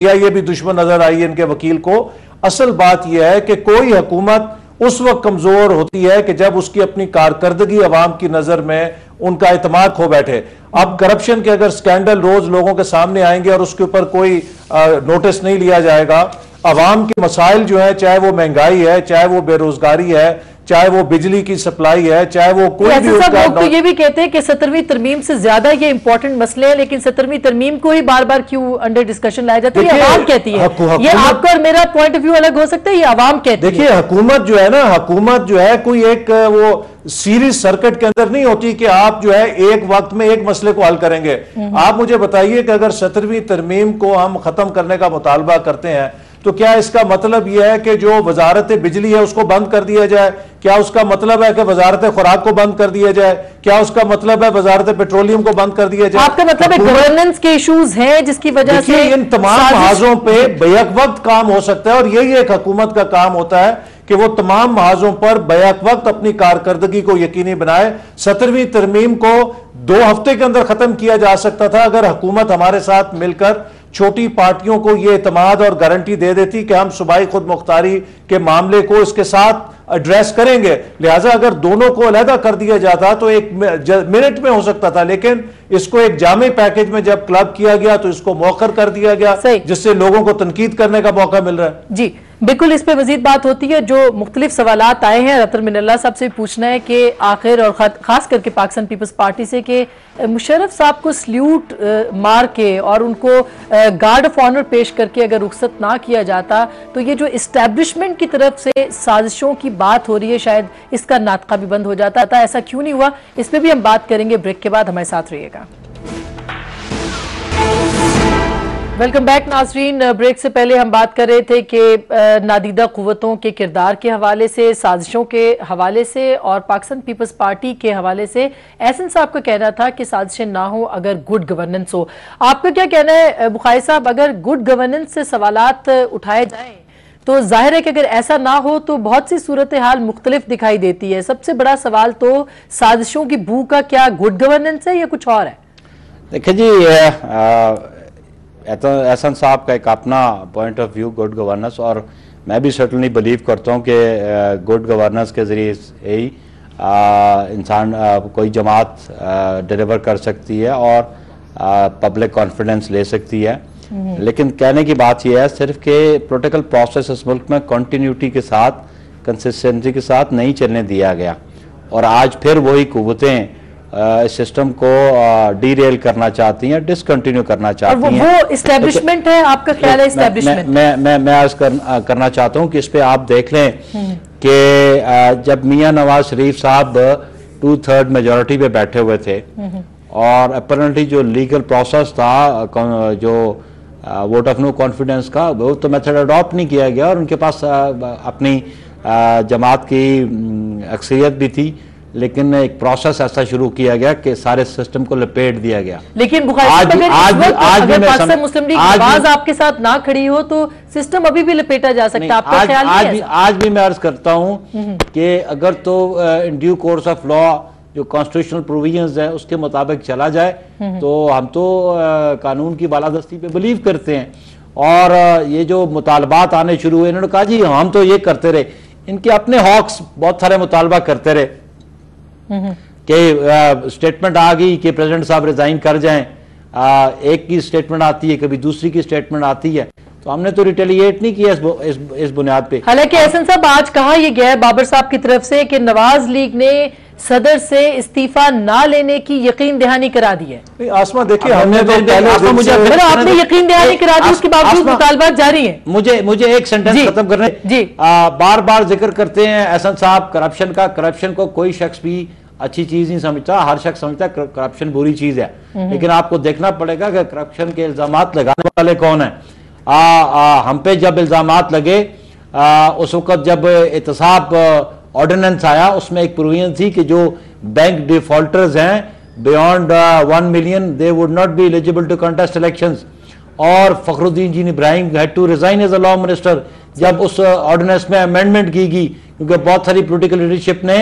ये भी दुश्मन नजर आई इनके वकील को। असल बात यह है कि कोई हुकूमत उस वक्त कमजोर होती है कि जब उसकी अपनी कारकर्दगी अवाम की नजर में उनका इत्मीनान खो बैठे। अब करप्शन के अगर स्कैंडल रोज लोगों के सामने आएंगे और उसके ऊपर कोई नोटिस नहीं लिया जाएगा, अवाम के मसाइल जो है, चाहे वो महंगाई है, चाहे वो बेरोजगारी है, चाहे वो बिजली की सप्लाई है, चाहे वो कोई भी लोग तो ये भी कहते हैं कि 17वीं तरमीम से ज्यादा ये इंपॉर्टेंट मसले हैं, लेकिन 17वीं तरमीम को ही बार बार क्यों अंडर डिस्कशन लाया जाता है? ये आवाम कहती है। ये आपका और मेरा पॉइंट ऑफ व्यू अलग हो सकता है, ये आवाम कहती है। देखिए हुकूमत जो है ना, हुकूमत जो है कोई एक वो सीरीज सर्किट के अंदर नहीं होती कि आप जो है एक वक्त में एक मसले को हल करेंगे। आप मुझे बताइए कि अगर 17वीं तरमीम को हम खत्म करने का मुतालबा करते हैं तो क्या इसका मतलब यह है कि जो वजारत बिजली है उसको बंद कर दिया जाए? क्या उसका मतलब है कि वजारत खुराक को बंद कर दिया जाए? क्या उसका मतलब है वजारत पेट्रोलियम को बंद कर दिया जाए? आपका मतलब है गवर्नेंस के इश्यूज हैं जिसकी वजह से इन तमाम महाजों पे बैक वक्त काम हो सकता है, और यही एक हुकूमत का काम होता है कि वो तमाम महाजों पर बैक वक्त अपनी कारकर्दगी को यकीनी बनाए। 17वीं तरमीम को 2 हफ्ते के अंदर खत्म किया जा सकता था अगर हुकूमत हमारे साथ मिलकर छोटी पार्टियों को यह इत्मीनान और गारंटी दे देती कि हम सूबाई खुद मुख्तारी के मामले को इसके साथ एड्रेस करेंगे। लिहाजा अगर दोनों को अलहदा कर दिया जाता तो एक मिनट में हो सकता था, लेकिन इसको एक जामे पैकेज में जब क्लब किया गया तो इसको मौखर कर दिया गया, जिससे लोगों को तनकीद करने का मौका मिल रहा है। जी बिल्कुल, इस पे मजीद बात होती है। जो मुख्तलिफ सवालात आए हैं, रतन मिनल्ला साहब से पूछना है कि आखिर और खास करके पाकिस्तान पीपल्स पार्टी से कि मुशर्रफ साहब को सल्यूट मार के और उनको गार्ड ऑफ ऑनर पेश करके अगर रुखसत ना किया जाता तो ये जो इस्टेब्लिशमेंट की तरफ से साजिशों की बात हो रही है शायद इसका नाटका भी बंद हो जाता। ऐसा क्यों नहीं हुआ, इस पर भी हम बात करेंगे ब्रेक के बाद। हमारे साथ रहिएगा। वेलकम बैक नाजरीन। ब्रेक से पहले हम बात कर रहे थे कि नादीदा कुव्वतों के किरदार के हवाले से, साजिशों के हवाले से और पाकिस्तान पीपल्स पार्टी के हवाले से एहसन साहब का कहना था कि साजिशें ना हो अगर गुड गवर्नेंस हो। आपका क्या कहना है बुखारी साहब? अगर गुड गवर्नेंस से सवालात उठाए जाएं तो जाहिर है कि अगर ऐसा ना हो तो बहुत सी सूरत हाल मुख्तलिफ दिखाई देती है। सबसे बड़ा सवाल तो साजिशों की भू का क्या गुड गवर्नेंस है या कुछ और है? देखिए जी, एहसन साहब का एक अपना point of view good governance, और मैं भी सर्टनली बिलीव करता हूँ कि गुड गवर्नेंस के ज़रिए ही इंसान कोई जमात डिलीवर कर सकती है और पब्लिक कॉन्फिडेंस ले सकती है। लेकिन कहने की बात यह है सिर्फ कि पॉलिटिकल प्रोसेस इस मुल्क में कंटिन्यूटी के साथ, कंसिस्टेंसी के साथ नहीं चलने दिया गया, और आज फिर वही कुव्वतें इस सिस्टम को डीरेल करना चाहती हैं, डिसकंटिन्यू करना चाहती हैं। वो इस्टेब्लिशमेंट है, आपका ख्याल है इस्टेब्लिशमेंट? मैं अर्ज करना चाहता हूं कि इस पे आप देख लें कि जब मियां नवाज शरीफ साहब 2/3 मेजॉरिटी पे बैठे हुए थे और अपरेंटली जो लीगल प्रोसेस था, जो वोट ऑफ नो कॉन्फिडेंस का, वो तो मेथड अडॉप्ट नहीं किया गया, और उनके पास अपनी जमात की अक्सरियत भी थी, लेकिन एक प्रोसेस ऐसा शुरू किया गया कि सारे सिस्टम को लपेट दिया गया। लेकिन अगर पाकिस्तान मुस्लिम लीग आवाज आपके साथ ना खड़ी हो तो सिस्टम अभी भी लपेटा जा सकता है। आपका ख्याल है? आज भी मैं अर्ज करता हूं कि अगर तो in due course of law जो कॉन्स्टिट्यूशनल प्रोविजंस है उसके मुताबिक चला जाए तो हम तो कानून की बालादस्ती पे बिलीव करते हैं। और ये जो मुतालबात आने शुरू हुए, इन्होंने कहा जी हम तो ये करते रहे, इनके अपने हॉक्स बहुत सारे मुतालबा करते रहे कि स्टेटमेंट आ गई कि प्रेसिडेंट साहब रिजाइन कर जाएं, एक की स्टेटमेंट आती है, कभी दूसरी की स्टेटमेंट आती है, तो हमने तो रिटेलिएट नहीं किया इस बुनियाद पे। हालांकि एहसन साहब आज कहा यह गया बाबर साहब की तरफ से कि नवाज लीग ने सदर से इस्तीफा ना लेने की यकीन दहानी करा दी है। आसमा देखिए, हमने तो आपने यकीन दहानी करा दी, उसके बावजूद मुतालबात जारी है। मुझे एक सेंटेंस खत्म करने जी। बार बार जिक्र करते हैं एहसन साहब करप्शन का। करप्शन को कोई शख्स भी अच्छी चीज नहीं समझता, हर शख्स समझता है करप्शन बुरी चीज है, लेकिन आपको देखना पड़ेगा कि करप्शन के इल्जामात लगाने वाले कौन है। हम पे जब इल्जामात लगे उस वक्त जब एहतसाब ऑर्डिनेंस आया, उसमें एक प्रोविजन थी कि जो बैंक डिफॉल्टर्स हैं beyond 1 million they would not be eligible to contest elections, और Fakhruddin G Ebrahim had to resign as a law minister जब उस ऑर्डिनेंस में अमेंडमेंट की गई, क्योंकि बहुत सारी पॉलिटिकल लीडरशिप ने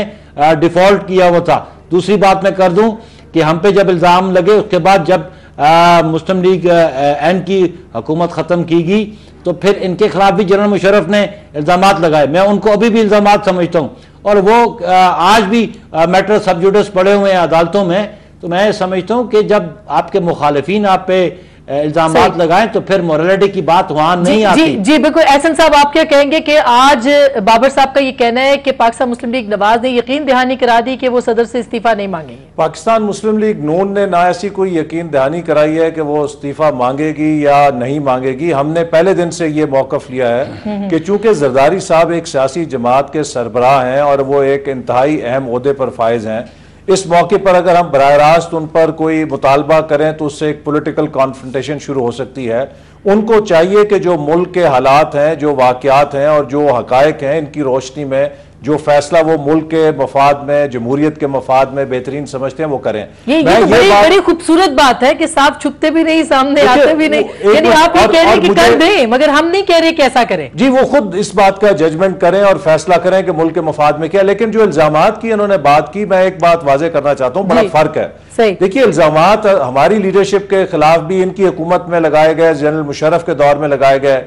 डिफॉल्ट किया हुआ था। दूसरी बात मैं कर दूं कि हम पे जब इल्जाम लगे उसके बाद जब मुस्लिम लीग एन की हुकूमत ख़त्म की गई तो फिर इनके खिलाफ भी जनरल मुशर्रफ ने इल्ज़ामात लगाए। मैं उनको अभी भी इल्ज़ामात समझता हूँ और वो आज भी मैटर सब जुडिस पड़े हुए हैं अदालतों में। तो मैं समझता हूँ कि जब आपके मुखालिफिन आप पे इल्जामात लगाएं तो फिर मोरालिटी की बात वहां नहीं आती। जी बिल्कुल। एहसन साहब, आप क्या कहेंगे कि आज बाबर साहब का ये कहना है कि पाकिस्तान मुस्लिम लीग नवाज ने यकीन दहानी करा दी कि वो सदर से इस्तीफा नहीं मांगेंगे। पाकिस्तान मुस्लिम लीग नून ने ना ऐसी कोई यकीन दहानी कराई है कि वो इस्तीफा मांगेगी या नहीं मांगेगी। हमने पहले दिन से ये मौकफ लिया है कि चूंकि जरदारी साहब एक सियासी जमात के सरबराह हैं और वो एक इंतहाई अहम ओहदे पर फायज हैं, इस मौके पर अगर हम बराह रास्त उन पर कोई मुतालबा करें तो उससे एक पॉलिटिकल कॉन्फ्रंटेशन शुरू हो सकती है। उनको चाहिए कि जो मुल्क के हालात हैं, जो वाक़यात हैं और जो हकायक हैं, इनकी रोशनी में जो फैसला वो मुल्क के मफाद में, जमहूरियत के मफाद में बेहतरीन समझते हैं वो करें। ये तो बड़ी खूबसूरत बात है कि साफ छुपते भी नहीं, सामने आते भी नहीं। यानी आप ये कह रहे हैं कि कर दें, मगर हम नहीं कह रहे कि ऐसा करें। जी, वो खुद इस बात का जजमेंट करें और फैसला करें कि मुल्क के मफाद में क्या। लेकिन जो इल्जामात की इन्होंने बात की, मैं एक बात वाजे करना चाहता हूँ, बड़ा फर्क है। देखिए, इल्जामात हमारी लीडरशिप के खिलाफ भी इनकी हुकूमत में लगाए गए, जनरल मुशर्रफ के दौर में लगाए गए।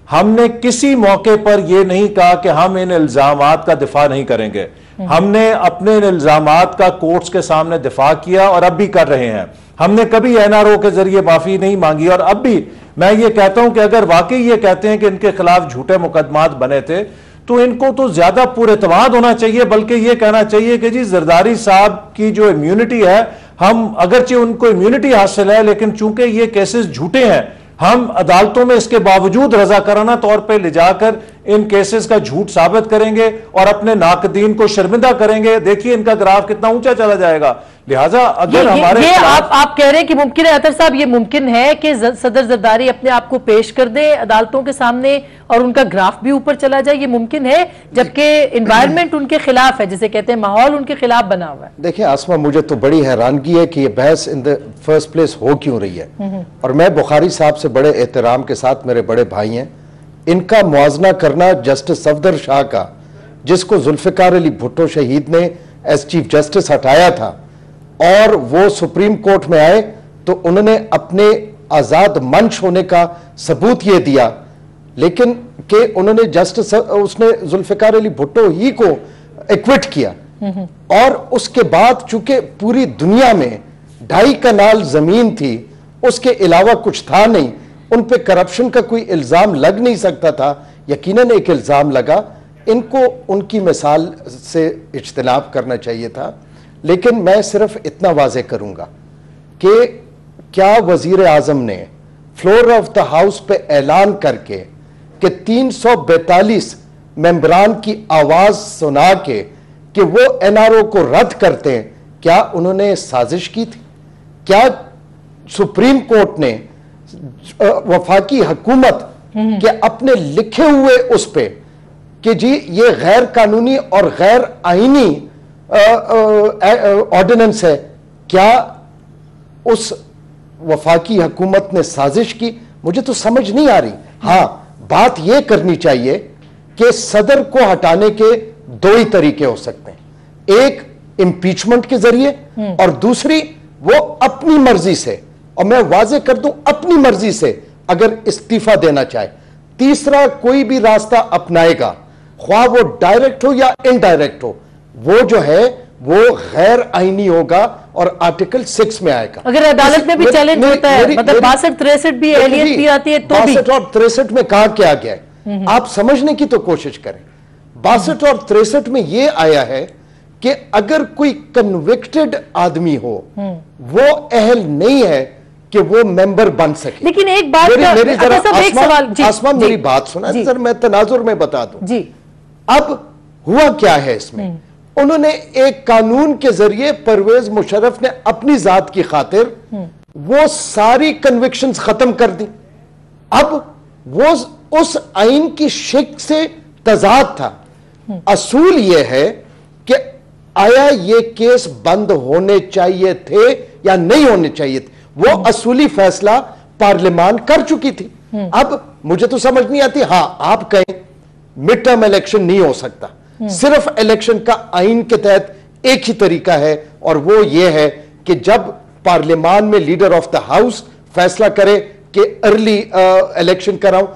हमने किसी मौके पर यह नहीं कहा कि हम इन इल्जामात का दिफा नहीं करेंगे। हमने अपने इन इल्जामात का कोर्ट्स के सामने दिफा किया और अब भी कर रहे हैं। हमने कभी एनआरओ के जरिए माफी नहीं मांगी और अब भी मैं ये कहता हूं कि अगर वाकई ये कहते हैं कि इनके खिलाफ झूठे मुकदमात बने थे तो इनको तो ज्यादा पुरएतमाद होना चाहिए, बल्कि ये कहना चाहिए कि जी जरदारी साहब की जो इम्यूनिटी है, हम अगरचे उनको इम्यूनिटी हासिल है लेकिन चूंकि ये केसेस झूठे हैं, हम अदालतों में इसके बावजूद रजाकाराना तौर पर ले जाकर इन केसेस का झूठ साबित करेंगे और अपने नाकदीन को शर्मिंदा करेंगे। देखिए इनका ग्राफ कितना ऊंचा चला जाएगा। लिहाजा अगर हमारे आप कह रहे हैं कि मुमकिन है अतर साहब, ये मुमकिन है कि सदर जरदारी अपने आप को पेश कर दे अदालतों के सामने और उनका ग्राफ भी ऊपर चला जाए, ये मुमकिन है, जबकि एनवायरनमेंट उनके खिलाफ है, जिसे कहते हैं माहौल उनके खिलाफ बना हुआ है। देखिए आसमा, मुझे तो बड़ी हैरानगी है कि ये बहस इन द फर्स्ट प्लेस हो क्यों रही है। और मैं बुखारी साहब से बड़े एहतराम के साथ, मेरे बड़े भाई हैं, इनका मुआवजना करना जस्टिस सफदर शाह का, जिसको जुल्फिकार अली भुट्टो शहीद ने एज चीफ जस्टिस हटाया था और वो सुप्रीम कोर्ट में आए तो उन्होंने अपने आजाद मंच होने का सबूत ये दिया, लेकिन कि उन्होंने जस्टिस उसने जुल्फिकार अली भुट्टो ही को एक्विट किया। और उसके बाद चूंकि पूरी दुनिया में 2.5 कनाल जमीन थी, उसके अलावा कुछ था नहीं, उन पे करप्शन का कोई इल्जाम लग नहीं सकता था। यकीनन एक इल्जाम लगा, इनको उनकी मिसाल से इज्तनाब करना चाहिए था। लेकिन मैं सिर्फ इतना वाजे करूंगा कि क्या वजीर आजम ने फ्लोर ऑफ द हाउस पे ऐलान करके कि 342 मेंबरान की आवाज सुना के कि वो एनआरओ को रद्द करते हैं, क्या उन्होंने साजिश की थी? क्या सुप्रीम कोर्ट ने वफाकी हुकूमत के अपने लिखे हुए उस पे कि जी ये गैर कानूनी और गैर आईनी ऑर्डिनेंस है, क्या उस वफाकी हुकूमत ने साजिश की? मुझे तो समझ नहीं आ रही। हां, बात यह करनी चाहिए कि सदर को हटाने के 2 ही तरीके हो सकते हैं, एक इंपीचमेंट के जरिए और दूसरी वो अपनी मर्जी से, और मैं वाजे कर दूं अपनी मर्जी से अगर इस्तीफा देना चाहे। तीसरा कोई भी रास्ता अपनाएगा, ख्वाह वो डायरेक्ट हो या इनडायरेक्ट हो, वो जो है वो गैर आईनी होगा और आर्टिकल 6 में आएगा। अगर अदालत में भी चैलेंज होता है, मतलब 62-63 भी एलियन भी आती है तो 62 और 63 में कहा क्या गया है, आप समझने की तो कोशिश करें। 62 और 63 में यह आया है कि अगर कोई कन्विक्टेड आदमी हो, वो अहल नहीं है कि वो मेंबर बन सके। लेकिन एक बात मेरी जरा आसमान मेरी बात सुना सर, मैं तनाजुर में बता दूं जी। अब हुआ क्या है इसमें, उन्होंने एक कानून के जरिए परवेज मुशर्रफ ने अपनी जात की खातिर वो सारी कन्विक्शंस खत्म कर दी। अब वो उस आइन की शिक से तजाद था। असूल यह है कि आया ये केस बंद होने चाहिए थे या नहीं होने चाहिए थे, वो असूली फैसला पार्लियामान कर चुकी थी। अब मुझे तो समझ नहीं आती, हां आप कहें मिड टर्म इलेक्शन नहीं हो सकता, सिर्फ इलेक्शन का आइन के तहत एक ही तरीका है और वो ये है कि जब पार्लियामान में लीडर ऑफ द हाउस फैसला करे कि अर्ली इलेक्शन कराऊं।